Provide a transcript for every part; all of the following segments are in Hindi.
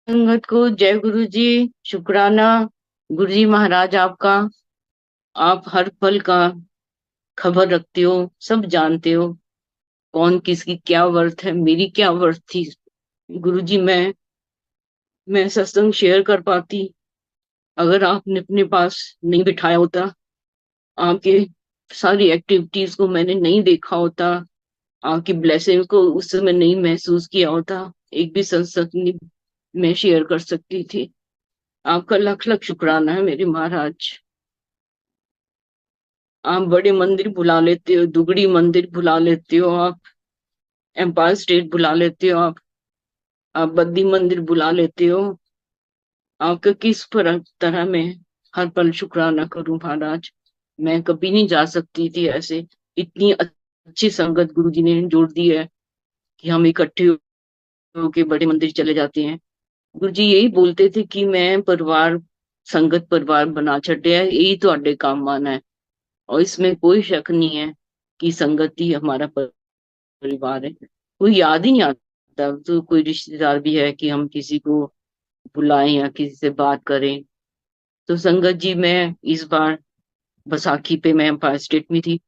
संगत को जय गुरु जी। शुक्राना गुरु जी महाराज आपका। आप हर पल का खबर रखते हो, सब जानते हो। कौन किसकी क्या वर्थ है, मेरी क्या वर्थ थी। गुरु जी मैं सत्संग शेयर कर पाती अगर आपने अपने पास नहीं बिठाया होता। आपके सारी एक्टिविटीज को मैंने नहीं देखा होता। आपकी ब्लेसिंग को उस समय नहीं महसूस किया होता। एक भी सत्संग नहीं मैं शेयर कर सकती थी। आपका लख लख शुक्राना है मेरे महाराज। आप बड़े मंदिर बुला लेते हो, दुगड़ी मंदिर बुला लेते हो आप, एम्पायर स्टेट बुला लेते हो आप बद्दी मंदिर बुला लेते हो। आपका किस तरह मैं हर पल शुक्राना करूं महाराज। मैं कभी नहीं जा सकती थी ऐसे। इतनी अच्छी संगत गुरु जी ने जोड़ दी है कि हम इकट्ठे होके बड़े मंदिर चले जाते हैं। गुरु जी यही बोलते थे कि मैं परिवार, संगत परिवार बना छड़िया है, यही ਤੁਹਾਡੇ काम आना है। और इसमें कोई शक नहीं है कि संगत ही हमारा परिवार है। कोई याद ही नहीं आता तो कोई रिश्तेदार भी है कि हम किसी को बुलाएं या किसी से बात करें। तो संगत जी, मैं इस बार बैसाखी पे मैं एम्पायर स्टेट में थी।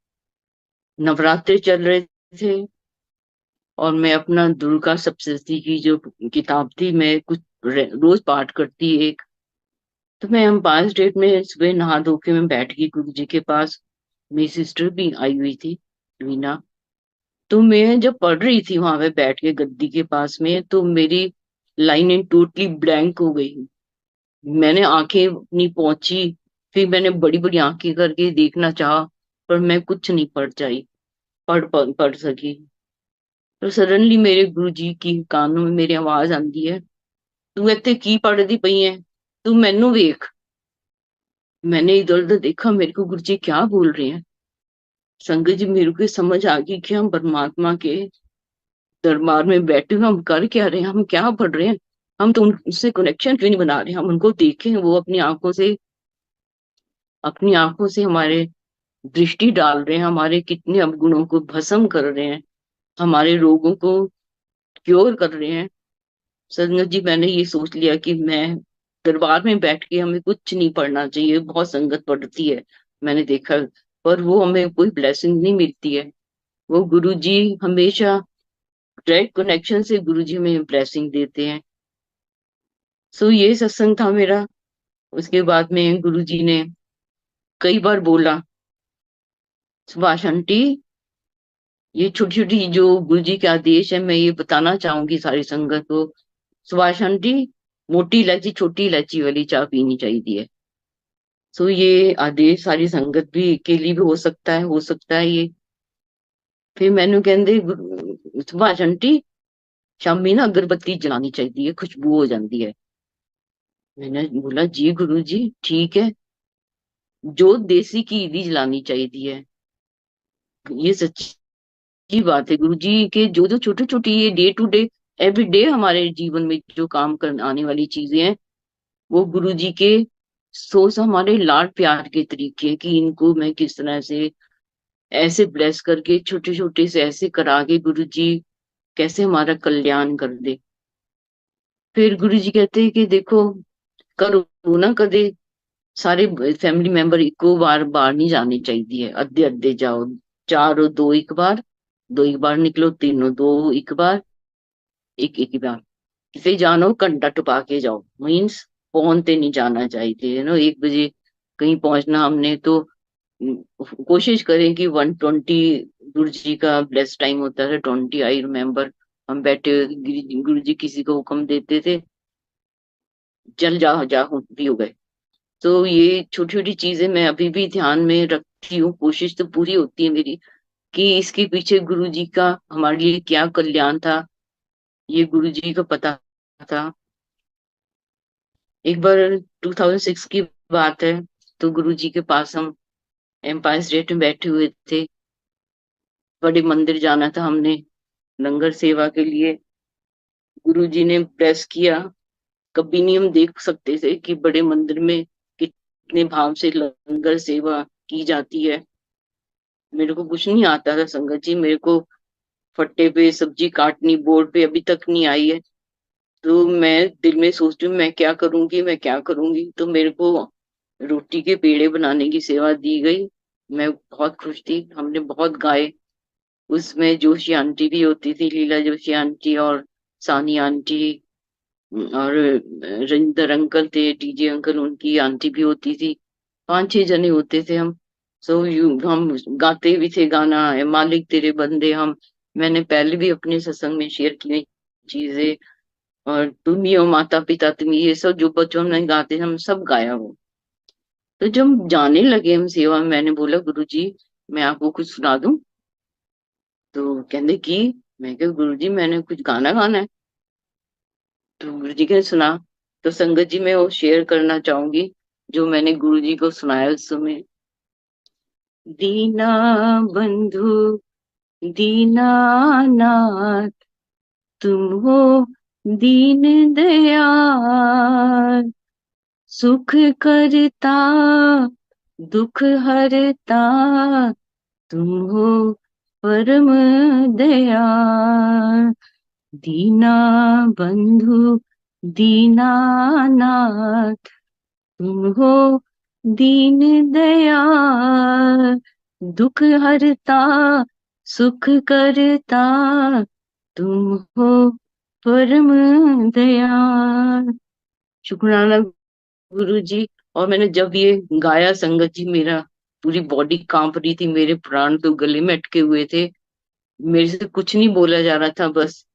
नवरात्रे चल रहे थे और मैं अपना दुर्गा सप्तशती की जो किताब थी, मैं कुछ रोज पाठ करती एक। तो मैं एम्पायर स्टेट में सुबह नहा धो के मैं बैठ गई गुरु जी के पास। मेरी सिस्टर भी आई हुई थी, वीना। तो मैं जब पढ़ रही थी वहां पे बैठ के गद्दी के पास में, तो मेरी लाइनें टोटली ब्लैंक हो गई। मैंने आंखें अपनी पहुंची, फिर मैंने बड़ी बड़ी आंखें करके देखना चाहा, पर मैं कुछ नहीं पढ़ सकी। तो सडनली मेरे गुरु जी की कानों में मेरी आवाज आंदी है, तू इत्थे की पढ़दी पई है, तू मैनू वेख। मैंने इधर उधर देखा, मेरे को गुरु जी क्या बोल रहे हैं। संगत जी, मेरे को समझ आ गई कि हम परमात्मा के दरबार में बैठे हुए हम कर क्या रहे हैं, हम क्या पढ़ रहे हैं। हम तो उनसे कनेक्शन क्यों नहीं बना रहे, हम उनको देखें, वो अपनी आंखों से हमारे दृष्टि डाल रहे हैं, हमारे कितने अवगुणों को भस्म कर रहे हैं, हमारे रोगों को क्योर कर रहे हैं। संगत जी, मैंने ये सोच लिया कि मैं दरबार में बैठ के हमें कुछ नहीं पढ़ना चाहिए। बहुत संगत पढ़ती है, मैंने देखा, पर वो हमें कोई ब्लेसिंग नहीं मिलती है। वो गुरु जी हमेशा डायरेक्ट कनेक्शन से गुरु जी हमें ब्लेसिंग देते हैं। सो ये सत्संग था मेरा। उसके बाद में गुरु जी ने कई बार बोला, सुभाष आंटी, ये छोटी छोटी जो गुरु जी के आदेश है मैं ये बताना चाहूंगी सारी संगत को। सुभाष आंटी, मोटी इलायची छोटी इलायची वाली चाय पीनी चाहिए। सो ये आदेश सारी संगत भी के लिए भी हो सकता है ये। फिर मैंने कहते, सुभाष आंटी, शामी ना अगरबत्ती जलानी चाहिए, खुशबू हो जाती है। मैंने बोला, जी गुरु जी ठीक है। जो देसी घी दी जलानी चाहिए है। ये सच्ची बात है। गुरु जी के जो जो छोटी छोटी ये day to day every day हमारे जीवन में जो काम कर आने वाली चीजें हैं, वो गुरु जी के सोच, हमारे लाड प्यार के तरीके हैं कि इनको मैं किस तरह से ऐसे ब्लेस करके छोटे छोटे से ऐसे करा के गुरु जी कैसे हमारा कल्याण कर दे। फिर गुरु जी कहते हैं कि देखो, करो ना कदे सारे फैमिली मेंबर इको बार बाहर नहीं जाने चाहिए, अद्धे अद्धे जाओ। चार दो एक बार, दो एक बार निकलो, तीनों दो एक बार, एक एक बार। किसे जानो घंटा टपा के जाओ, मीन्स फोन ते नहीं जाना चाहिए, 1 बजे कहीं पहुंचना हमने तो कोशिश करें कि 1:20 गुरु जी का ब्लेस टाइम होता है, 20 आई रिमेम्बर। हम बैठे गुरु जी किसी को हुक्म देते थे, चल जा जा भी हो गए। तो ये छोटी छोटी चीजें मैं अभी भी ध्यान में रखती हूँ। कोशिश तो पूरी होती है मेरी कि इसके पीछे गुरु जी का हमारे लिए क्या कल्याण था, ये गुरु जी को पता था। एक बार 2006 की बात है, तो गुरु जी के पास हम एम्पायर स्टेट में बैठे हुए थे। बड़े मंदिर जाना था हमने लंगर सेवा के लिए। गुरु जी ने प्रेस किया। कभी नहीं हम देख सकते थे कि बड़े मंदिर में कितने भाव से लंगर सेवा की जाती है। मेरे को कुछ नहीं आता था संगत जी, मेरे को फट्टे पे सब्जी काटनी बोर्ड पे अभी तक नहीं आई है। तो मैं दिल में सोचती हूँ मैं क्या करूंगी, मैं क्या करूंगी। तो मेरे को रोटी के पेड़े बनाने की सेवा दी गई। मैं बहुत खुश थी, हमने बहुत गाए। उसमें जोशी आंटी भी होती थी, लीला जोशी आंटी और सानी आंटी, और रजिंदर अंकल थे, डीजे अंकल, उनकी आंटी भी होती थी। 5-6 जने होते थे हम। हम गाते भी थे गाना, "ए मालिक तेरे बंदे हम"। मैंने पहले भी अपने सत्संग में शेयर की हुई चीजें। और तुम ही हो माता पिता, तुम ही, ये सब जो बच्चों में गाते हम सब गाया वो। तो जब जाने लगे हम सेवा में, मैंने बोला गुरु जी मैं आपको कुछ सुना दूं। तो कहते की, मैं क्या गुरु जी मैंने कुछ गाना गाना है। तो गुरु जी ने सुना। तो संगत जी मैं वो शेयर करना चाहूंगी जो मैंने गुरु जी को सुनाया उस समय। दीना बंधु दीनानाथ, तुम हो दीन दयाल, सुख करता दुख हरता, तुम हो परम दयाल। दीना बंधु दीनानाथ, तुम हो दीन दयाल, दुख हरता सुख करता, तुम हो परम दयाल। शुक्राना गुरु जी। और मैंने जब ये गाया संगत जी, मेरा पूरी बॉडी कांप रही थी, मेरे प्राण तो गले में अटके हुए थे। मेरे से कुछ नहीं बोला जा रहा था, बस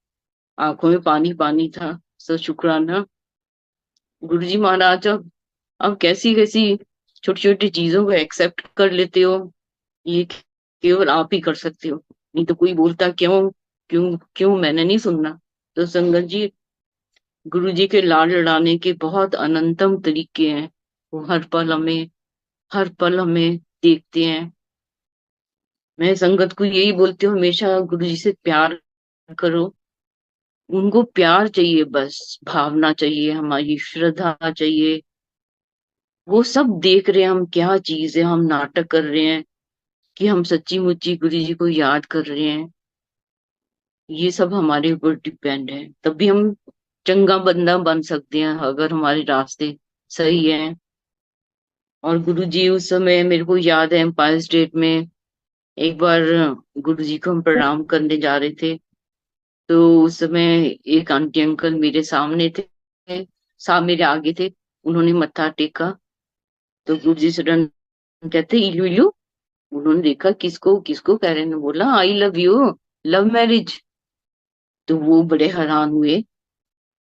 आंखों में पानी पानी था। सो शुक्राना गुरु जी महाराज। अब कैसी कैसी छोटी छोटी चीजों को एक्सेप्ट कर लेते हो, ये केवल आप ही कर सकते हो। नहीं तो कोई बोलता क्यों क्यों क्यों, मैंने नहीं सुनना। तो संगत जी, गुरु जी के लाड लड़ाने के बहुत अनंतम तरीके हैं। वो हर पल हमें देखते हैं। मैं संगत को यही बोलती हूँ, हमेशा गुरु जी से प्यार करो। उनको प्यार चाहिए, बस भावना चाहिए, हमारी श्रद्धा चाहिए। वो सब देख रहे हैं हम क्या चीज है, हम नाटक कर रहे हैं कि हम सच्ची मुच्ची गुरु जी को याद कर रहे हैं। ये सब हमारे ऊपर डिपेंड है, तभी हम चंगा बंदा बन सकते हैं, अगर हमारे रास्ते सही हैं। और गुरु जी उस समय मेरे को याद है, एम्पायर स्टेट में एक बार गुरु जी को हम प्रणाम करने जा रहे थे। तो उस समय एक आंटी अंकल मेरे सामने थे, मेरे आगे थे। उन्होंने मत्था टेका। तो गुरु जी सडन कहते, इलू इलू। उन्होंने देखा किसको किसको कह रहे हैं, बोला I love you, love marriage. तो वो बड़े हैरान हुए।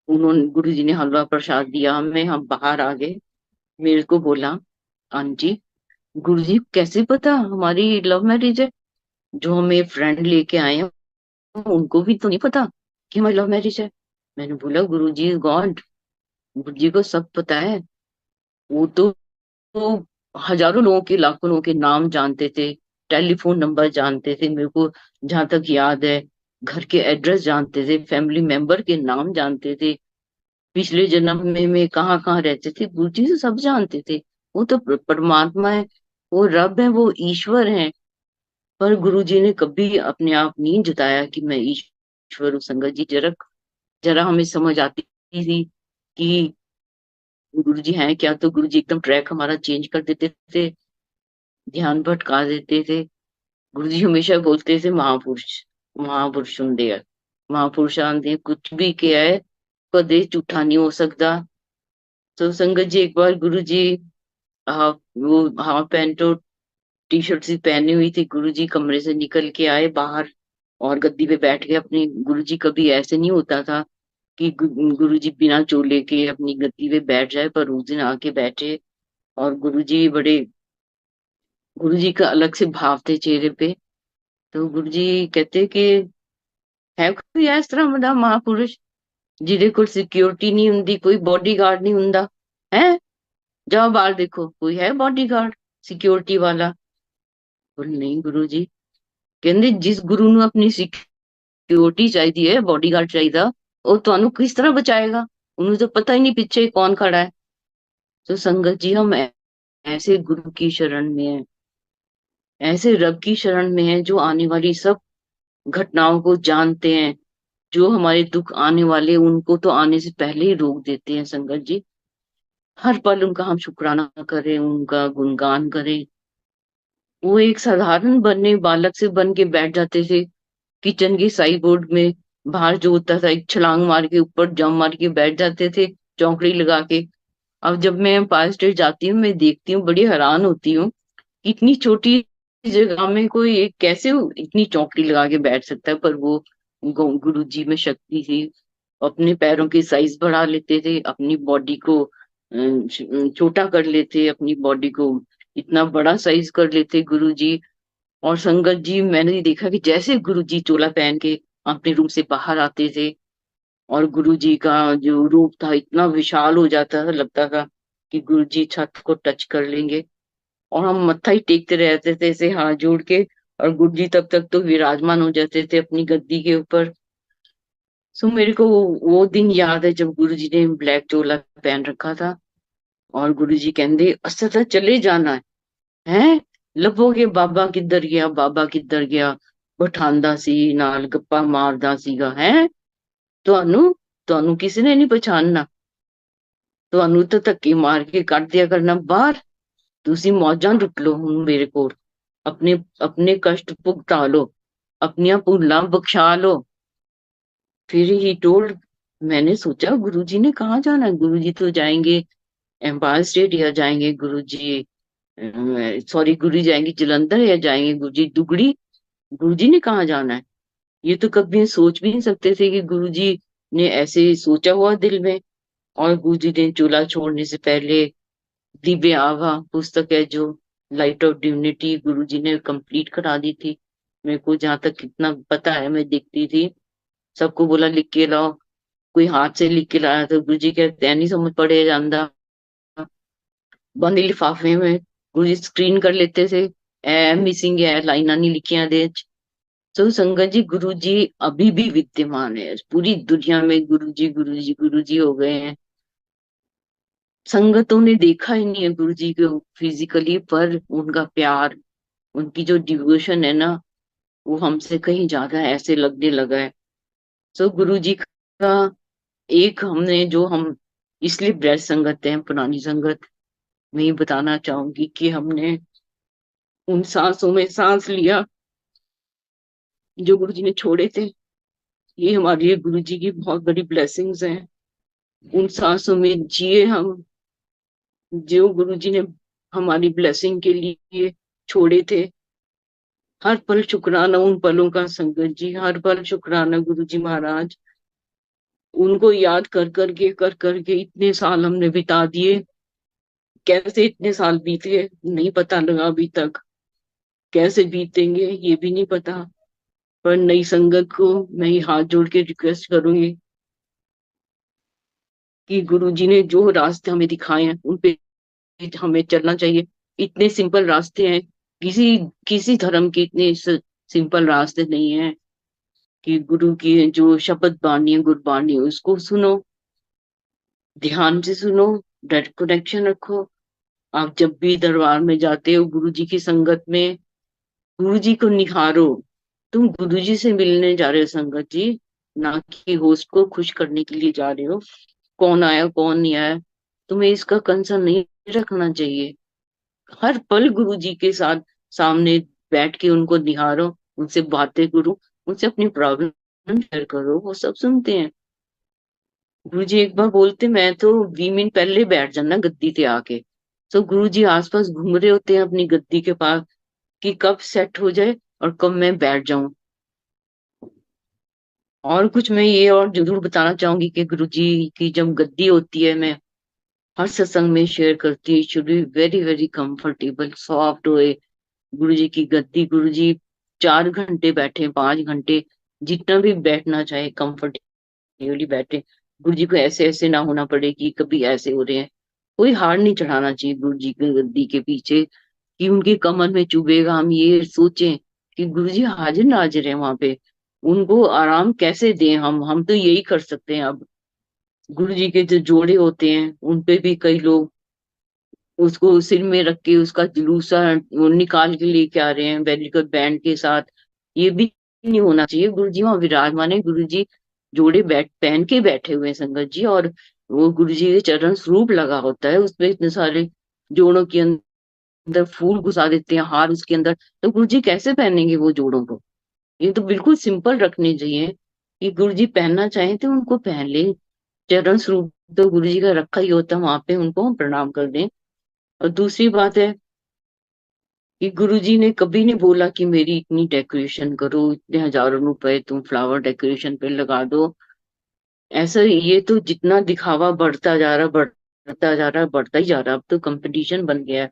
उन्होंने, गुरु जी ने हलवा प्रसाद दिया हमें, हम बाहर आ गए। मेरे को बोला, आंटी गुरु जी कैसे पता हमारी लव मैरिज है? जो हमें फ्रेंड लेके आए हैं उनको भी तो नहीं पता कि हमारी लव मैरिज है। मैंने बोला गुरु जी इज गॉड, गुरु जी को सब पता है। वो तो हजारों लोगों के, लाखों लोगों के नाम जानते थे, टेलीफोन नंबर जानते थे, मेरे को जहां तक याद है घर के एड्रेस जानते थे, फैमिली मेंबर के नाम जानते थे, पिछले जन्म में कहाँ कहाँ रहते थे, गुरु जी तो सब जानते थे। वो तो परमात्मा है, वो रब है, वो ईश्वर है। पर गुरु जी ने कभी अपने आप नहीं जताया कि मैं ईश्वर हूँ। संगत जी, जरा जरा हमें समझ आती थी कि गुरु जी हैं क्या, तो गुरु जी एकदम ट्रैक हमारा चेंज कर देते थे, ध्यान भटका देते थे। गुरु जी हमेशा बोलते थे महापुरुष, महापुरुष ਹੁੰਦੇ ਆ, महापुरुषां ने कुछ भी किया है कदे झूठा नहीं हो सकता। तो संगत जी, एक बार गुरु जी वो हाफ पैंट और टी शर्ट सी पहनी हुई थी, गुरु जी कमरे से निकल के आए बाहर और गद्दी पे बैठ गए अपनी। गुरु जी कभी ऐसे नहीं होता था कि गुरु जी बिना चोले के अपनी गद्दी पे बैठ जाए, पर उस दिन आके बैठे। और गुरु जी का अलग से भाव थे चेहरे पे। तो गुरु जी कहते कि है कोई ਇਸ ਤਰ੍ਹਾਂ ਦਾ ਮਹਾਪੁਰਸ਼ ਜਿਹਦੇ ਕੋਲ ਸਿਕਿਉਰਿਟੀ ਨਹੀਂ ਹੁੰਦੀ, ਕੋਈ ਬॉडीगार्ड नहीं ਹੁੰਦਾ है? जाओ बाहर देखो, कोई है बॉडीगार्ड सिक्योरिटी वाला? बोले नहीं गुरु जी। कहते जिस गुरु ਨੂੰ ਆਪਣੀ सिक्योरिटी चाहिए है, बॉडीगार्ड चाहिए, वो ਤੁਹਾਨੂੰ किस तरह बचाएगा? उन्हें तो पता ही नहीं पीछे कौन खड़ा है। तो संगत जी, हम ऐसे गुरु की शरण में है, ऐसे रब की शरण में है जो आने वाली सब घटनाओं को जानते हैं, जो हमारे दुख आने वाले उनको तो आने से पहले ही रोक देते हैं संगत जी। हर पल उनका हम शुक्राना करें, उनका गुणगान करें। वो एक साधारण बनने बालक से बन के बैठ जाते थे किचन के साइड बोर्ड में। बाहर जो होता था एक छलांग मार के ऊपर जंप मार के बैठ जाते थे, चौकड़ी लगा के। अब जब मैं एम्पायर स्टेट जाती हूँ, मैं देखती हूँ, बड़ी हैरान होती हूँ कि इतनी छोटी जगह में कोई एक कैसे इतनी चौकड़ी लगा के बैठ सकता है। पर वो गुरु जी में शक्ति थी। अपने पैरों की साइज बढ़ा लेते थे, अपनी बॉडी को छोटा कर लेते, अपनी बॉडी को इतना बड़ा साइज कर लेते गुरु जी। और संगत जी, मैंने देखा कि जैसे गुरु जी चोला पहन के अपने रूम से बाहर आते थे, और गुरु जी का जो रूप था इतना विशाल हो जाता था, लगता था कि गुरु जी छत को टच कर लेंगे। और हम मत्था ही टेकते रहते थे ऐसे हाथ जोड़ के, और गुरु जी तब तक तो विराजमान हो जाते थे अपनी गद्दी के ऊपर। सो मेरे को वो दिन याद है जब गुरु जी ने ब्लैक चोला पहन रखा था, और गुरु जी कहते असदा चले जाना है, ਲੱਭੋਗੇ ਬਾਬਾ ਕਿੱਧਰ ਗਿਆ, ਬਾਬਾ ਕਿੱਧਰ ਗਿਆ, ਬਿਠਾਂਦਾ ਸੀ ਨਾਲ ਗੱਪਾਂ ਮਾਰਦਾ ਸੀਗਾ ਹੈ। ਤੁਹਾਨੂੰ ਤੁਹਾਨੂੰ ਕਿਸੇ ਨੇ ਨਹੀਂ ਪਛਾਣਨਾ, ਤੁਹਾਨੂੰ ਤਾਂ ਧੱਕੇ ਮਾਰ ਕੇ ਕੱਢ ਦਿਆ ਕਰਨਾ ਬਾਹਰ। ਤੁਸੀਂ ਮੌਜਾਂ ਲੁੱਟ ਲਓ ਹੁਣ ਮੇਰੇ ਕੋਲ, अपने अपने कष्ट भुगता लो, अपनियां भूलां बख्शा लो। फिर ही टोल्ड, मैंने सोचा गुरुजी ने कहाँ जाना है, गुरुजी तो जाएंगे एम्पायर स्टेट, या जाएंगे गुरुजी, सॉरी गुरुजी जाएंगे जलंधर, या जाएंगे गुरुजी दुगड़ी। गुरुजी ने कहाँ जाना है? ये तो कभी सोच भी नहीं सकते थे कि गुरुजी ने ऐसे सोचा हुआ दिल में। और गुरुजी ने चूल्हा छोड़ने से पहले दिव्य आभा पुस्तक है जो लाइट ऑफ डिविनिटी, गुरुजी ने कंप्लीट करा दी थी। मेरे को जहां तक कितना पता है, मैं देखती थी, सबको बोला लिख के लाओ। कोई हाथ से लिख के लाया तो गुरुजी कहते हैं नहीं समझ पड़े ਜਾਂਦਾ, बंद लिफाफे में गुरुजी स्क्रीन कर लेते थे, ए मिसिंग है, लाइना नहीं लिखियां दे। तो संगत जी, गुरु जी अभी भी विद्यमान है पूरी दुनिया में। गुरु जी गुरु जी गुरु जी हो गए हैं। संगतों ने देखा ही नहीं है गुरु जी को फिजिकली, पर उनका प्यार, उनकी जो डिवोशन है ना, वो हमसे कहीं ज्यादा ऐसे लगने लगा है। सो गुरु जी का एक हमने जो हम इसलिए ब्रज संगत है, पुरानी संगत, मैं ये बताना चाहूंगी कि हमने उन सांसों में सांस लिया जो गुरु जी ने छोड़े थे। ये हमारे लिए गुरु जी की बहुत बड़ी ब्लेसिंग्स हैं। उन सांसों में जिए हम, जो गुरु जी ने हमारी ब्लेसिंग के लिए छोड़े थे। हर पल शुक्राना उन पलों का संगत जी, हर पल शुक्राना गुरु जी महाराज। उनको याद कर करके इतने साल हमने बिता दिए। कैसे इतने साल बीते नहीं पता लगा अभी तक, कैसे बीतेंगे ये भी नहीं पता। पर नई संगत को मैं ही हाथ जोड़ के रिक्वेस्ट करूंगी कि गुरु जी ने जो रास्ते हमें दिखाए हैं उन पे हमें चलना चाहिए। इतने सिंपल रास्ते हैं, किसी किसी धर्म के इतने सिंपल रास्ते नहीं है। कि गुरु की जो शब्द बाणी है, गुरबाणी, उसको सुनो, ध्यान से सुनो, डायरेक्ट कनेक्शन रखो। आप जब भी दरबार में जाते हो गुरु जी की संगत में, गुरु जी को निहारो। तुम गुरु जी से मिलने जा रहे हो संगत जी, ना कि होस्ट को खुश करने के लिए जा रहे हो। कौन आया कौन नहीं आया, तुम्हें इसका कंसर्न नहीं रखना चाहिए। हर पल गुरु जी के साथ सामने बैठ के उनको निहारो, उनसे बातें करो, उनसे अपनी प्रॉब्लम शेयर करो, वो सब सुनते हैं। गुरु जी एक बार बोलते, मैं तो 20 मिनट पहले बैठ जाना गद्दी पे आके। तो गुरु जी आसपास घूम रहे होते हैं अपनी गद्दी के पास कि कब सेट हो जाए और कब मैं बैठ जाऊं। और कुछ मैं ये और जरूर बताना चाहूंगी कि गुरु जी की जब गद्दी होती है, मैं हर सत्संग में शेयर करती हूँ, should be very very comfortable, soft होए गुरु जी की गद्दी। गुरु जी 4 घंटे बैठे, 5 घंटे, जितना भी बैठना चाहे कंफर्टेबली बैठे। गुरु जी को ऐसे ऐसे ना होना पड़े कि कभी ऐसे हो रहे हैं। कोई हार नहीं चढ़ाना चाहिए गुरु जी की गद्दी के पीछे कि उनके कमर में चुभेगा। हम ये सोचें कि गुरु जी हाजिर नाजिर है वहां पे, उनको आराम कैसे दें। हम तो यही कर सकते हैं अब। गुरु जी के जो जोड़े होते हैं उन पे भी कई लोग उसको सिर में रख के उसका जुलूसा वो निकाल के लेके आ रहे हैं वेलिकल बैंड के साथ। ये भी नहीं होना चाहिए। गुरु जी वहां विराजमान है, गुरु जी जोड़े पहन के बैठे हुए हैं संगत जी, और वो गुरु जी के चरण स्वरूप लगा होता है, उसमें इतने सारे जोड़ों के अंदर फूल घुसा देते हैं, हार उसके अंदर, तो गुरु जी कैसे पहनेंगे वो जोड़ों को? ये तो बिल्कुल सिंपल रखने चाहिए कि गुरु जी पहनना चाहें तो उनको पहन ले। चरण स्वरूप तो गुरु जी का रखा ही होता है, वहां पे उनको हम प्रणाम कर दें। और दूसरी बात है कि गुरुजी ने कभी नहीं बोला कि मेरी इतनी डेकोरेशन करो, इतने हजारों रुपए तुम फ्लावर डेकोरेशन पे लगा दो। ऐसा ये तो जितना दिखावा बढ़ता जा रहा, बढ़ता जा रहा, बढ़ता ही जा रहा, अब तो कंपटीशन बन गया है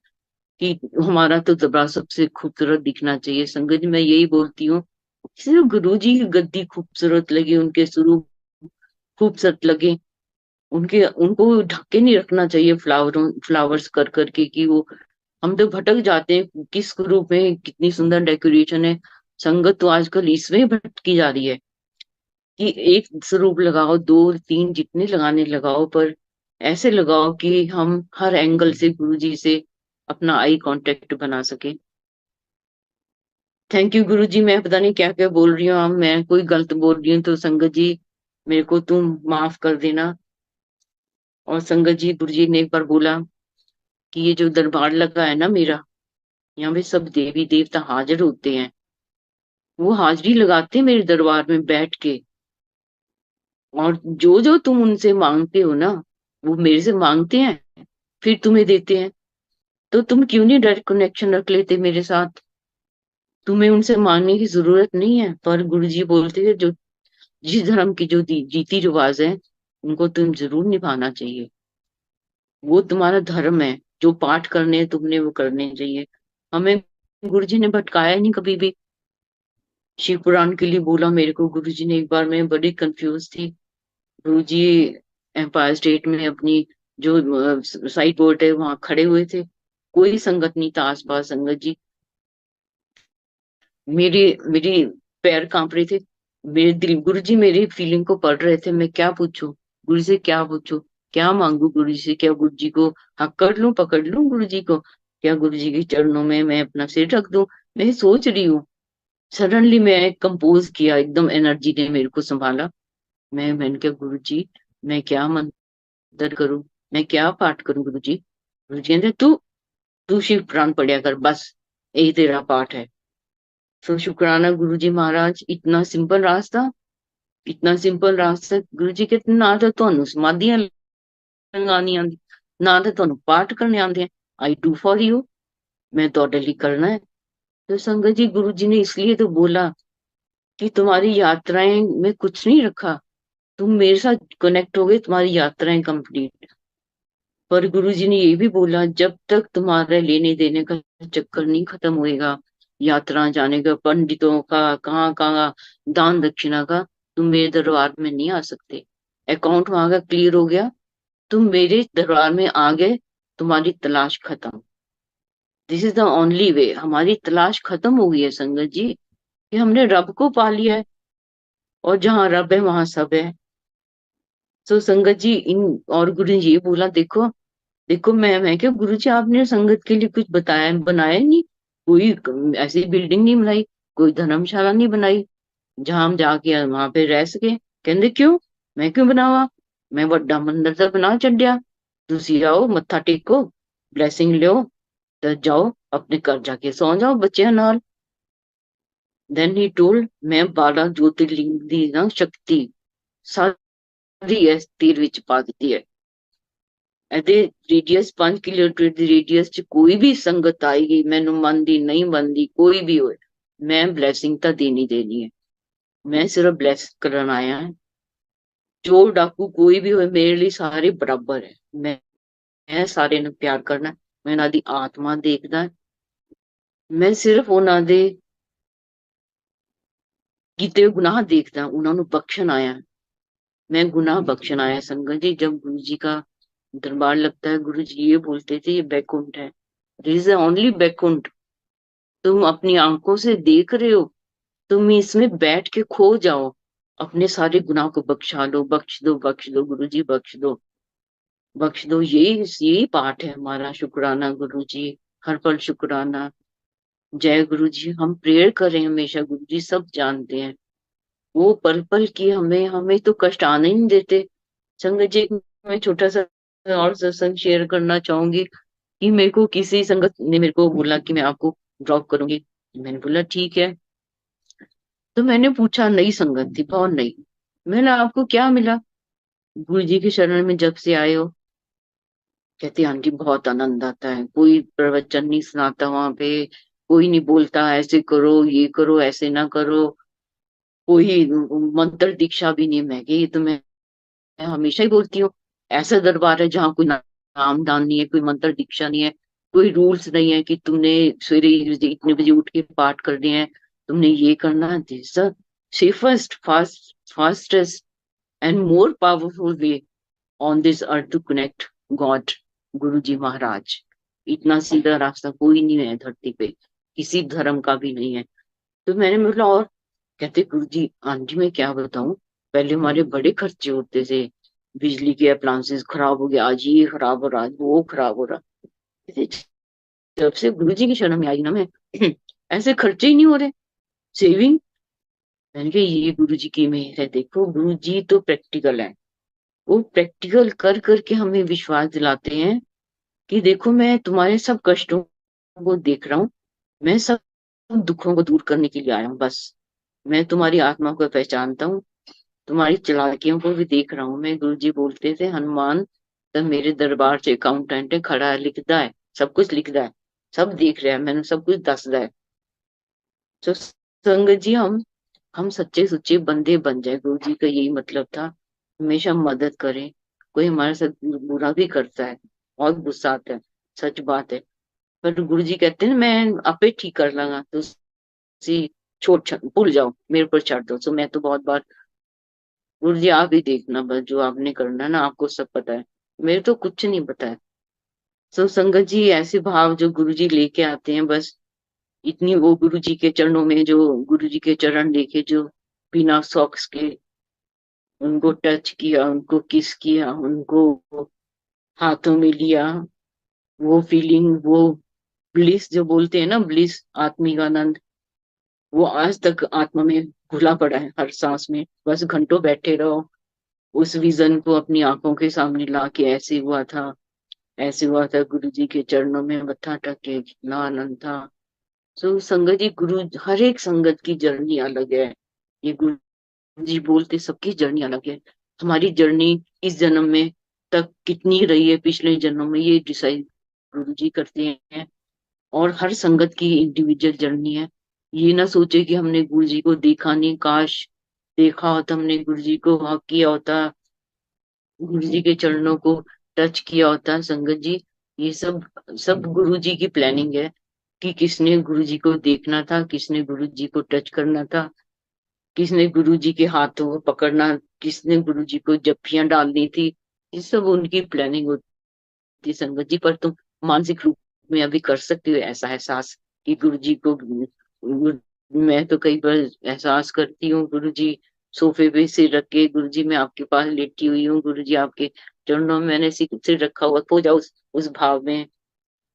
कि हमारा तो दरबार सबसे खूबसूरत दिखना चाहिए। संगत जी, मैं यही बोलती हूँ, सिर्फ गुरु जी की गद्दी खूबसूरत लगे, उनके स्वरूप खूबसूरत लगे, उनके उनको ढक के नहीं रखना चाहिए फ्लावर्स कर करके कि वो, हम तो भटक जाते हैं किस ग्रुप में कितनी सुंदर डेकोरेशन है। संगत तो आजकल इसमें भटकी जा रही है कि एक स्वरूप लगाओ, दो तीन जितने लगाने लगाओ, पर ऐसे लगाओ कि हम हर एंगल से गुरु जी से अपना आई कांटेक्ट बना सके। थैंक यू गुरु जी, मैं पता नहीं क्या क्या बोल रही हूँ, अब मैं कोई गलत बोल रही हूँ तो संगत जी मेरे को तुम माफ कर देना। और संगत जी, गुरु जी ने एक बार बोला कि ये जो दरबार लगा है ना मेरा, यहाँ पे सब देवी देवता हाजिर होते हैं, वो हाजिरी लगाते हैं मेरे दरबार में बैठ के, और जो जो तुम उनसे मांगते हो ना, वो मेरे से मांगते हैं, फिर तुम्हें देते हैं। तो तुम क्यों नहीं डायरेक्ट कनेक्शन रख लेते मेरे साथ? तुम्हें उनसे मांगने की जरूरत नहीं है, पर गुरुजी बोलते हैं जो जिस धर्म की जो रीति रिवाज है, उनको तुम जरूर निभाना चाहिए। वो तुम्हारा धर्म है, जो पाठ करने हैं तुमने वो करने चाहिए। हमें गुरुजी ने भटकाया नहीं कभी भी। शिव पुराण के लिए बोला मेरे को गुरुजी ने एक बार, मैं बड़ी कंफ्यूज थी। गुरुजी एम्पायर स्टेट में अपनी जो साइड बोर्ड है वहां खड़े हुए थे, कोई संगत नहीं था आसपास। संगत जी, मेरे मेरी पैर कांप रहे थे, मेरे दिल, गुरु जी मेरी फीलिंग को पढ़ रहे थे। मैं क्या पूछूं गुरु से, क्या पूछूं, क्या मांगू गुरु जी से? क्या गुरु जी को हक कर लूं, पकड़ लूं गुरु जी को? क्या गुरु जी के चरणों में मैं अपना सिर रख दूं? मैं सोच रही हूँ। सडनली मैं कंपोज किया, एकदम एनर्जी ने मेरे को संभाला। मैंने कहा गुरु जी, मैं क्या मंत्र करूं, मैं क्या पाठ करूं गुरु जी? गुरु जी कहते तू तू शिव पुराण पढ़िया कर बस, यही तेरा पाठ है। तो शुक्राना गुरु जी महाराज, इतना सिंपल रास्ता, इतना सिंपल रास्ता। गुरु जी कहते ना तो ਤੁਹਾਨੂੰ ਸਮਾਧੀਆਂ ਲਗਾਉਣੀਆਂ ਆਉਂਦੀ, ਨਾ ਤਾਂ ਤੁਹਾਨੂੰ ਪਾਠ करने आंदे हैं। आई डू फॉर यू, मैं ਤੁਹਾਡੇ लिए करना है। तो संगत जी, गुरु जी ने इसलिए तो बोला कि तुम्हारी यात्राएं में कुछ नहीं रखा, तुम मेरे साथ कनेक्ट हो गए, तुम्हारी यात्राएं कंप्लीट। पर गुरु जी ने ये भी बोला, जब तक तुम्हारा लेने देने का चक्कर नहीं खत्म होएगा, यात्रा जाने का, पंडितों का, कहाँ कहाँ दान दक्षिणा का, तुम मेरे दरबार में नहीं आ सकते। अकाउंट वहां का क्लियर हो गया, तुम मेरे दरबार में आ गए, तुम्हारी तलाश खत्म। This is the only way. हमारी तलाश खत्म हो गई है संगत जी, कि हमने रब को पा लिया है, और जहाँ रब है वहां सब है। तो संगत जी इन, और गुरु जी ये बोला, देखो देखो, मैं क्या गुरु जी, आपने संगत के लिए कुछ बताया बनाया नहीं, कोई ऐसी बिल्डिंग नहीं बनाई, कोई धर्मशाला नहीं बनाई जहां हम जाके वहां पे रह सके। कहते क्यों, मैं क्यों बनावा, मैं ਵੱਡਾ ਮੰਦਿਰ ਤਾਂ ਬਣਾ ਛੱਡਿਆ, ਤੁਸੀਂ आओ मत्था टेको, ब्लेसिंग लियो, तो जाओ अपने घर जाके सो जाओ बच्चों नाल। देन ही टोल्ड, मैं 12 ज्योतिर्लिंग दी ना शक्ति सारी इस तीर विच पा ਦਿੱਤੀ है। ਇਹਦੇ ਰੇਡੀਅਸ 5 ਕਿਲੋਮੀਟਰ ਦੀ ਰੇਡੀਅਸ ਚ ਕੋਈ ਵੀ ਸੰਗਤ ਆਏਗੀ, ਮੈਨੂੰ ਮੰਨਦੀ ਨਹੀਂ ਮੰਨਦੀ ਕੋਈ ਵੀ ਹੋਏ, ਮੈਂ ਬਲੇਸਿੰਗ ਤਾਂ ਦੇਣੀ ਦੇਣੀ है। मैं सिर्फ ब्लेस करन आया है। चोर डाकू कोई भी हो, मेरे लिए सारे बराबर है। मैं सारे ਨੂੰ प्यार करना, मैं ਉਹਨਾਂ ਦੀ आत्मा देखदा, मैं सिर्फ ਉਹਨਾਂ ਦੇ ਕੀਤੇ गुनाह देखदा, ਉਹਨਾਂ ਨੂੰ बख्शन आया। मैं गुनाह बख्शन आया। संगत जी, जब गुरु जी का दरबार लगता है, गुरु जी ये बोलते थे ये बैकुंठ है, दिस इज ओनली बैकुंठ। तुम अपनी आंखों से देख रहे हो, तुम इसमें बैठ के खो जाओ, अपने सारे गुनाह को बख्शा लो, बख्श दो, बख्श दो गुरु जी, बख्श दो, बख्श दो। यही पाठ है हमारा। शुक्राना गुरु जी, हर पल शुक्राना। जय गुरु जी। हम प्रेयर करें हमेशा, गुरु जी सब जानते हैं। वो पल पल की हमें हमें तो कष्ट आने ही नहीं देते। संगत जी, मैं छोटा सा और सत्संग शेयर करना चाहूंगी कि मेरे को किसी संगत ने मेरे को बोला कि मैं आपको ड्रॉप करूंगी। मैंने बोला ठीक है। तो मैंने पूछा, नई संगत थी, बहुत नई। मैंने, आपको क्या मिला गुरु जी के शरण में जब से आए हो? कहते आंटी बहुत आनंद आता है, कोई प्रवचन नहीं सुनाता वहां पे, कोई नहीं बोलता ऐसे करो ये करो ऐसे ना करो, कोई मंत्र दीक्षा भी नहीं। मैं ये तो मैं हमेशा ही बोलती हूँ, ऐसा दरबार है जहाँ कोई नाम दान नहीं है, कोई मंत्र दीक्षा नहीं है, कोई रूल्स नहीं है कि तुमने सवेरे इतने बजे उठ के पाठ करने हैं, तुमने ये करना है। This safest fastest and more powerful way on this earth to connect God, Guru ji महाराज। इतना सीधा रास्ता कोई नहीं है धरती पे, किसी धर्म का भी नहीं है। तो मैंने बोला, और? कहते गुरु जी आंटी मैं क्या बताऊं, पहले हमारे बड़े खर्चे होते थे, बिजली के अप्लायंसेस खराब हो गया, आज ये खराब हो रहा, आज वो खराब हो रहा। कहते, जब से गुरु जी की शरण में आई ना मैं, ऐसे खर्चे ही नहीं हो रहे, सेविंग। मैंने कहा ये गुरु जी की मेहर है। देखो गुरु जी तो प्रैक्टिकल है, वो प्रैक्टिकल कर करके हमें विश्वास दिलाते हैं कि देखो मैं तुम्हारे सब कष्टों को देख रहा हूँ, मैं सब दुखों को दूर करने के लिए आया हूँ बस। मैं तुम्हारी आत्मा को पहचानता हूँ, तुम्हारी चालाकियों को भी देख रहा हूँ मैं। गुरु जी बोलते थे, हनुमान तब मेरे दरबार से अकाउंटेंट है, खड़ा है, लिखता है, सब कुछ लिखता है, सब देख रहा है, मैंने सब कुछ दसदा है। तो संगत जी, हम सच्चे सुच्चे बंदे बन जाए, गुरु जी का यही मतलब था। हमेशा मदद करें, कोई हमारे साथ बुरा भी करता है, बहुत गुस्सा आता है, सच बात है, पर गुरु जी कहते हैं मैं आपे ठीक कर लूंगा, तो उसी भूल जाओ, मेरे ऊपर छाड़ दो। तो मैं तो बहुत बार, गुरु जी आप ही देखना, बस जो आपने करना है ना, आपको सब पता है, मेरे तो कुछ नहीं पता है। तो संगत जी, ऐसे भाव जो गुरु जी लेके आते हैं, बस इतनी वो गुरु जी के चरणों में, जो गुरु जी के चरण देखे, जो बिना सॉक्स के उनको टच किया, उनको किस किया, उनको हाथों में लिया, वो फीलिंग, वो ब्लिस जो बोलते हैं ना, ब्लिस, आत्मिक आनंद, वो आज तक आत्मा में घुला पड़ा है हर सांस में। बस घंटों बैठे रहो, उस विजन को अपनी आंखों के सामने ला के, ऐसे हुआ था, ऐसे हुआ था, गुरु जी के चरणों में मत्था टेके, कितना आनंद था। तो संगत जी, गुरु, हर एक संगत की जर्नी अलग है, ये गुरु जी बोलते सबकी जर्नी अलग है। हमारी जर्नी इस जन्म में तक कितनी रही है, पिछले जन्मों में, ये डिसाइड गुरु जी करते हैं। और हर संगत की इंडिविजुअल जर्नी है। ये ना सोचे कि हमने गुरु जी को देखा नहीं, काश देखा होता, हमने गुरु जी को हक किया होता, गुरु जी के चरणों को टच किया होता। संगत जी, ये सब सब गुरु जी की प्लानिंग है, कि किसने गुरु जी को देखना था, किसने गुरु जी को टच करना था, किसने गुरु जी के हाथों को पकड़ना, किसने गुरु जी को जप्फियां डालनी थी। ये सब उनकी प्लानिंग होती है संगत जी। पर तुम मानसिक रूप में अभी कर सकते हो ऐसा एहसास कि गुरु जी को मैं तो कई बार एहसास करती हूँ, गुरु जी सोफे पे सिर रख के, गुरु जी मैं आपके पास लेटी हुई हूँ, गुरु जी आपके चरणों में मैंने सिर रखा हुआ, खो जाओ उस भाव में।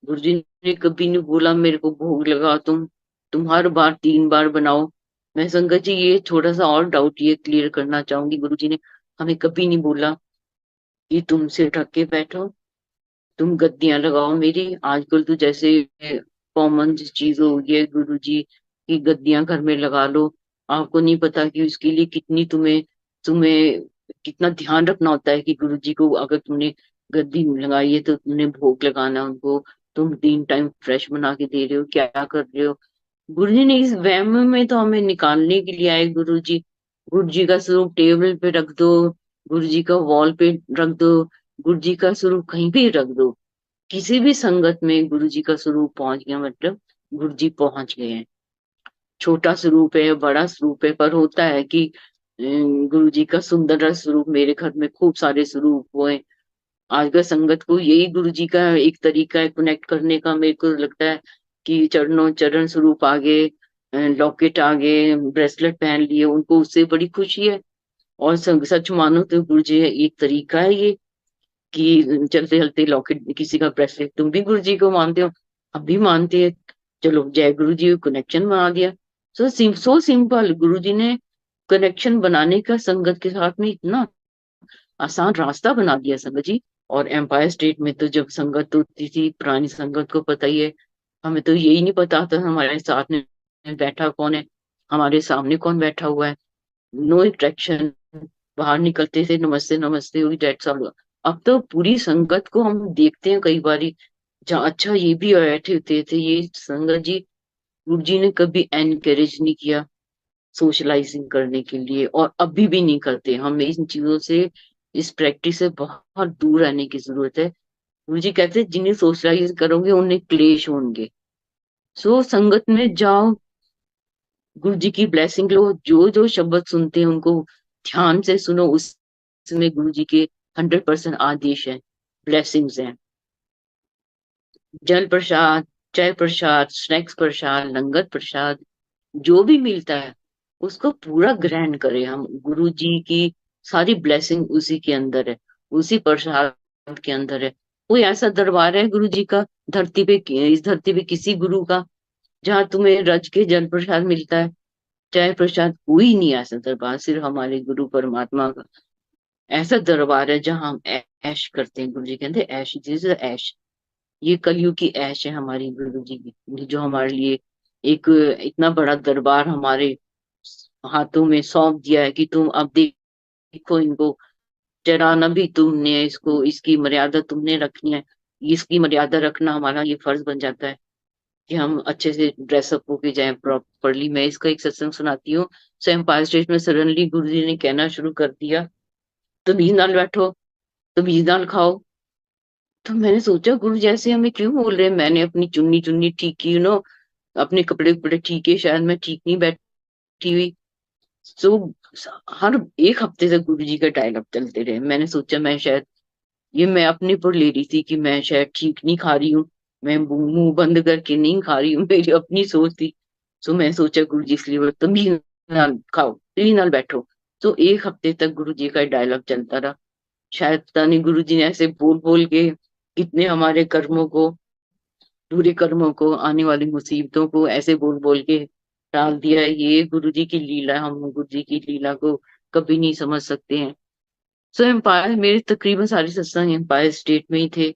गुरु जी ने कभी नहीं बोला मेरे को भोग लगा, तुम हर बार 3 बार बनाओ। मैं संगत जी ये थोड़ा सा और डाउट ये क्लियर करना चाहूंगी, गुरु जी ने हमें कभी नहीं बोला कि तुम सिर ढक के बैठो, तुम गद्दियां लगाओ मेरी। आजकल तो जैसे कॉमन चीज हो गई है गुरु जी की, गद्दियां घर में लगा लो। आपको नहीं पता कि उसके लिए कितनी तुम्हें तुम्हें कितना ध्यान रखना होता है, कि गुरु जी को अगर तुमने गद्दी लगाई है तो तुमने भोग लगाना है उनको, तुम 3 टाइम फ्रेश बना के दे रहे हो, क्या कर रहे हो। गुरु जी ने इस वहम में तो हमें निकालने के लिए आए। गुरु जी, गुरु जी का स्वरूप टेबल पे रख दो, गुरु जी का वॉल पे रख दो, गुरु जी का स्वरूप कहीं भी रख दो, किसी भी संगत में गुरु जी का स्वरूप पहुंच गया मतलब गुरु जी पहुंच गए हैं। छोटा स्वरूप है, बड़ा स्वरूप है, पर होता है कि गुरु जी का सुंदर स्वरूप, मेरे घर में खूब सारे स्वरूप हुए। आजकल संगत को यही गुरु जी का एक तरीका है कनेक्ट करने का, मेरे को लगता है कि चरणों चरण स्वरूप आ गए, लॉकेट आ गए, ब्रेसलेट पहन लिए, उनको उससे बड़ी खुशी है। और सच मानो तो गुरु जी एक तरीका है ये, कि चलते चलते लॉकेट, किसी का ब्रेसलेट, तुम भी गुरु जी को मानते हो, हम भी मानते हैं, चलो जय गुरु जी, कनेक्शन बना दिया। सो सिंपल, गुरु जी ने कनेक्शन बनाने का संगत के साथ में इतना आसान रास्ता बना दिया संगत जी। और एम्पायर स्टेट में तो जब संगत होती थी, पुरानी संगत को पता ही है, हमें तो यही नहीं पता था हमारे साथ में बैठा कौन है, हमारे सामने कौन बैठा हुआ है। नो इंट्रैक्शन, बाहर निकलते थे नमस्ते नमस्ते हुई, डेट्स ऑल। अब तो पूरी संगत को हम देखते हैं कई बारी, जहाँ अच्छा ये भी बैठे होते थे ये संगत जी। गुरु जी ने कभी एनकरेज नहीं किया सोशलाइजिंग करने के लिए, और अभी भी नहीं करते। हमें इन चीजों से, इस प्रैक्टिस से बहुत दूर रहने की जरूरत है। गुरु जी कहते हैं जिन्हें सोशलाइज करोगे उन्हें क्लेश होंगे। सो संगत में जाओ, गुरु जी की ब्लेसिंग लो, जो जो शब्द सुनते हैं उनको ध्यान से सुनो, उसमें गुरु जी के 100% आदेश है, ब्लेसिंग्स हैं। जल प्रसाद, चाय प्रसाद, स्नैक्स प्रसाद, लंगर प्रसाद, जो भी मिलता है उसको पूरा ग्रहण करें हम। गुरु जी की सारी ब्लेसिंग उसी के अंदर है, उसी प्रसाद के अंदर है। कोई ऐसा दरबार है गुरु जी का धरती पे, इस धरती पे किसी गुरु का, जहाँ तुम्हें रज के जल प्रसाद मिलता है, चाय प्रसाद? कोई नहीं ऐसा दरबार, सिर्फ हमारे गुरु परमात्मा का ऐसा दरबार है जहाँ हम ऐश करते हैं। गुरु जी कहते हैं ऐश, दिस इज ऐश। ये कलयुग की ऐश है हमारी गुरु जी की, जो हमारे लिए एक इतना बड़ा दरबार हमारे हाथों में सौंप दिया है कि तुम अब देखो इनको, चराना भी तुमने, इसको इसकी मर्यादा तुमने रखनी है। इसकी मर्यादा रखना हमारा ये फर्ज बन जाता है कि हम अच्छे से ड्रेसअप होके जाएं प्रॉपरली। मैं इसका एक सत्संग सुनाती हूँ। सो एम्पायर स्टेट में सडनली गुरु जी ने कहना शुरू कर दिया, तमीज नाल बैठो, तमीज नाल खाओ। तो मैंने सोचा गुरु जैसे हमें क्यों बोल रहे हैं। मैंने अपनी चुन्नी चुन्नी ठीक की, अपने कपड़े कपड़े ठीक है, शायद मैं ठीक नहीं बैठी हुई। सो हर एक हफ्ते तक गुरु जी का डायलॉग चलते रहे। मैंने सोचा मैं शायद, ये मैं अपने पर ले रही थी कि मैं शायद ठीक नहीं खा रही हूँ, मैं मुंह बंद करके नहीं खा रही हूँ, मेरी अपनी सोच थी। सो मैं सोचा गुरु जी इसलिए बोले तमीज नाल खाओ, तमीज नाल बैठो। तो एक हफ्ते तक गुरु जी का डायलॉग चलता रहा। शायद पता नहीं गुरु जी ने ऐसे बोल बोल के कितने हमारे कर्मों को, बुरे कर्मों को, आने वाली मुसीबतों को ऐसे बोल बोल के टाल दिया। ये गुरु जी की लीला, हम गुरु जी की लीला को कभी नहीं समझ सकते हैं। सो एम्पायर, मेरे तकरीबन सारे सत्संग एम्पायर स्टेट में ही थे।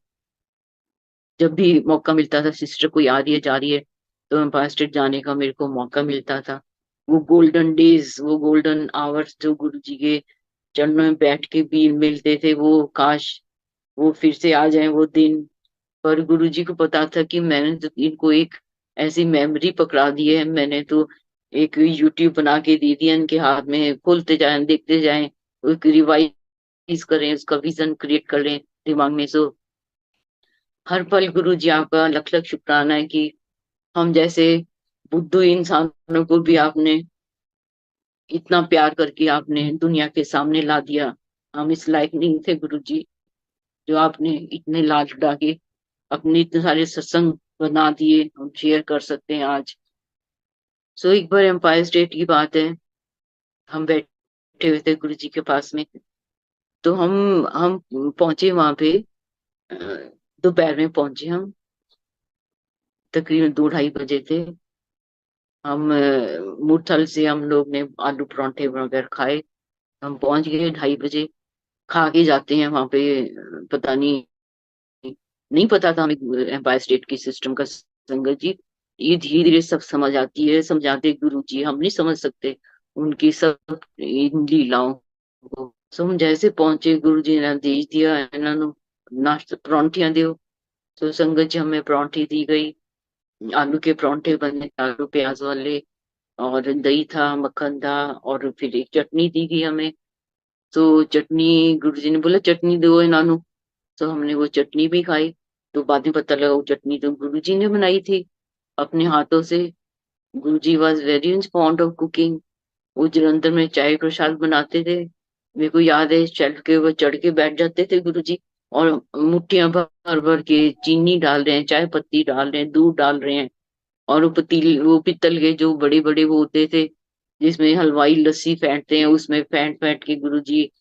जब भी मौका मिलता था, सिस्टर कोई आ रही है जा रही है, तो एम्पायर स्टेट जाने का मेरे को मौका मिलता था। वो गोल्डन डेज, वो गोल्डन आवर्स जो गुरु जी के चरणों में बैठ के भी मिलते थे, वो काश वो फिर से आ जाए वो दिन। पर गुरुजी को पता था कि मैंने तो इनको एक ऐसी मेमोरी पकड़ा दी है, मैंने तो एक यूट्यूब बना के दे दिया इनके हाथ में, खोलते जाएं देखते जाएं, एक रिवाइज करें, उसका विजन क्रिएट करें दिमाग में। सो हर पल गुरु जी आपका लख लख शुक्राना है कि हम जैसे बुद्धू इंसानों को भी आपने इतना प्यार करके आपने दुनिया के सामने ला दिया। हम इस लायक नहीं थे गुरु जी, जो आपने इतने लाड डाके अपने इतने सारे सत्संग बना दिए, हम शेयर कर सकते हैं आज। सो एक बार एम्पायर स्टेट की बात है, हम बैठे हुए थे गुरु जी के पास में। तो हम पहुंचे वहां पे, अ, दोपहर में पहुंचे हम, तकरीबन 2-2:30 बजे थे हम। मुरथल से हम लोग ने आलू परांठे वगैरह खाए। हम पहुंच गए 2:30 बजे, खा के जाते हैं वहां पे। पता नहीं, नहीं पता था हमें एम्पायर स्टेट की सिस्टम का संगत जी। ये धीरे धीरे सब समझ आती है, समझाते गुरु जी, हम नहीं समझ सकते उनकी सब इन लीलाओं को। सो हम जैसे पहुंचे, गुरु जी ने देश दिया इन्होंने नाश्ता, परांठियां दियो। तो संगत जी हमें परांठी दी गई, आलू के परांठे बने, आलू प्याज वाले, और दही था, मक्खन था, और फिर एक चटनी दी गई हमें। तो चटनी, गुरु जी ने बोला चटनी दो इन्हों। तो हमने वो चटनी भी खाई। तो बाद में पता लगा वो चटनी तो गुरु जी ने बनाई थी अपने हाथों से। Guru ji was very fond of cooking. वो जलंधर में चाय प्रसाद बनाते थे, मेरे को याद है, चल के वो चढ़ के बैठ जाते थे गुरु जी, और मुट्ठियां भर भर के चीनी डाल रहे हैं, चाय पत्ती डाल रहे हैं, दूध डाल रहे हैं। और वो पतीले, वो पित्तल के जो बड़े बड़े वो होते थे जिसमें हलवाई लस्सी फेंटते हैं, उसमें फेंट फेंट के गुरु जी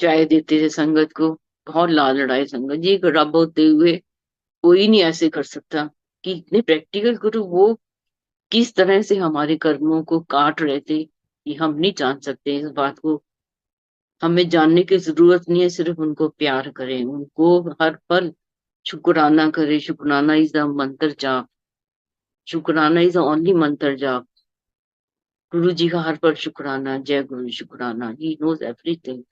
चाय देते थे संगत को। बहुत लाल लड़ाई संगत जी, एक रब होते हुए कोई नहीं ऐसे कर सकता। कि इतने प्रैक्टिकल गुरु, वो किस तरह से हमारे कर्मों को काट रहे थे, कि हम नहीं जान सकते इस बात को। हमें जानने की जरूरत नहीं है, सिर्फ उनको प्यार करें, उनको हर पल शुक्राना करें। शुक्राना इज द मंत्र जाप। शुक्राना इज द ओनली मंत्र जाप। गुरु जी का हर पल शुक्राना, जय गुरु शुक्राना, ही नोज एवरीथिंग।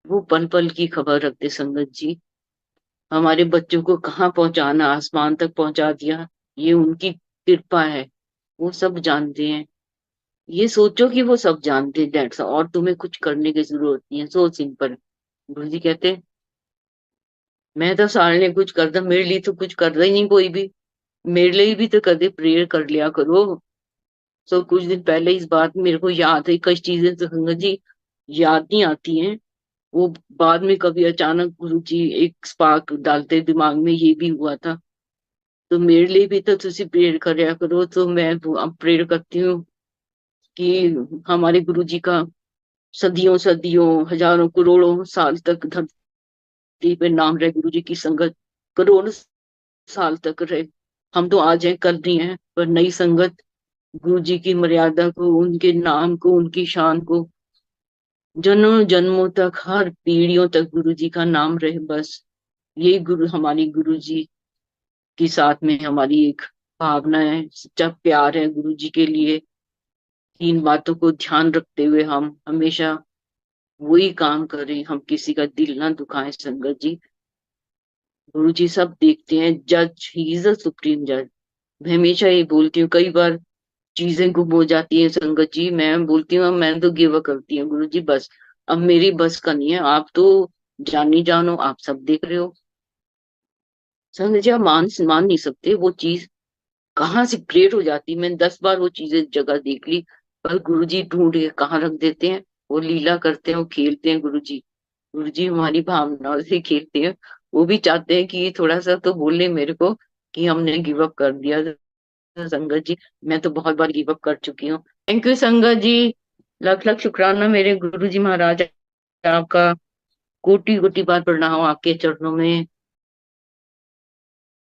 वो पल पल की खबर रखते संगत जी। हमारे बच्चों को कहाँ पहुंचाना, आसमान तक पहुंचा दिया, ये उनकी कृपा है। वो सब जानते हैं। ये सोचो कि वो सब जानते हैं, दैट्स, और तुम्हें कुछ करने की जरूरत नहीं है, सो सिंपल। गुरु जी कहते हैं, मैं तो सारे कुछ करता, मेरे लिए तो कुछ करता ही नहीं कोई भी। मेरे लिए भी तो कभी प्रेयर कर लिया करो। सो कुछ दिन पहले इस बात मेरे को याद है, कई चीजें तो संगत जी याद नहीं आती हैं। वो बाद में कभी अचानक गुरु जी एक स्पार्क डालते दिमाग में, ये भी हुआ था। तो मेरे लिए भी तो तुसी प्रेयर करया करो। तो मैं अब प्रेयर करती हूँ कि हमारे गुरु जी का सदियों सदियों हजारों करोड़ों साल तक धरती पे नाम रहे, गुरु जी की संगत करोड़ों साल तक रहे। हम तो आज हैं कल नहीं है, पर नई संगत गुरु जी की मर्यादा को, उनके नाम को, उनकी शान को जन्मों जन्मों तक, हर पीढ़ियों तक गुरु जी का नाम रहे, बस। यही गुरु, हमारी गुरु जी के साथ में हमारी एक भावना है, सच्चा प्यार है गुरु जी के लिए। इन बातों को ध्यान रखते हुए हम हमेशा वही काम करें, हम किसी का दिल ना दुखाएं संगत जी। गुरु जी सब देखते हैं, जज, ही इज द सुप्रीम जज। मैं हमेशा ये बोलती हूँ, कई बार चीजें गुम हो जाती है संगत जी, मैं बोलती हूँ मैं तो गिव अप करती हूँ, गुरु जी बस अब मेरी बस का नहीं है, आप तो जानी जानो, आप सब देख रहे हो। संगत जी आप मान नहीं सकते, वो चीज कहाँ से क्रिएट हो जाती है। मैंने 10 बार वो चीजें जगह देख ली, पर गुरु जी ढूंढ के कहाँ रख देते हैं। वो लीला करते हैं, वो खेलते हैं गुरु जी। गुरु जी हमारी भावनाओं से खेलते हैं। वो भी चाहते हैं कि थोड़ा सा तो बोले मेरे को कि हमने गिव अप कर दिया। तो संगत जी मैं तो बहुत बार गिव अप कर चुकी हूँ। थैंक यू संगत जी। लाख लाख शुक्राना मेरे गुरु जी महाराज, आपका कोटि कोटि बार प्रणाम आपके चरणों में।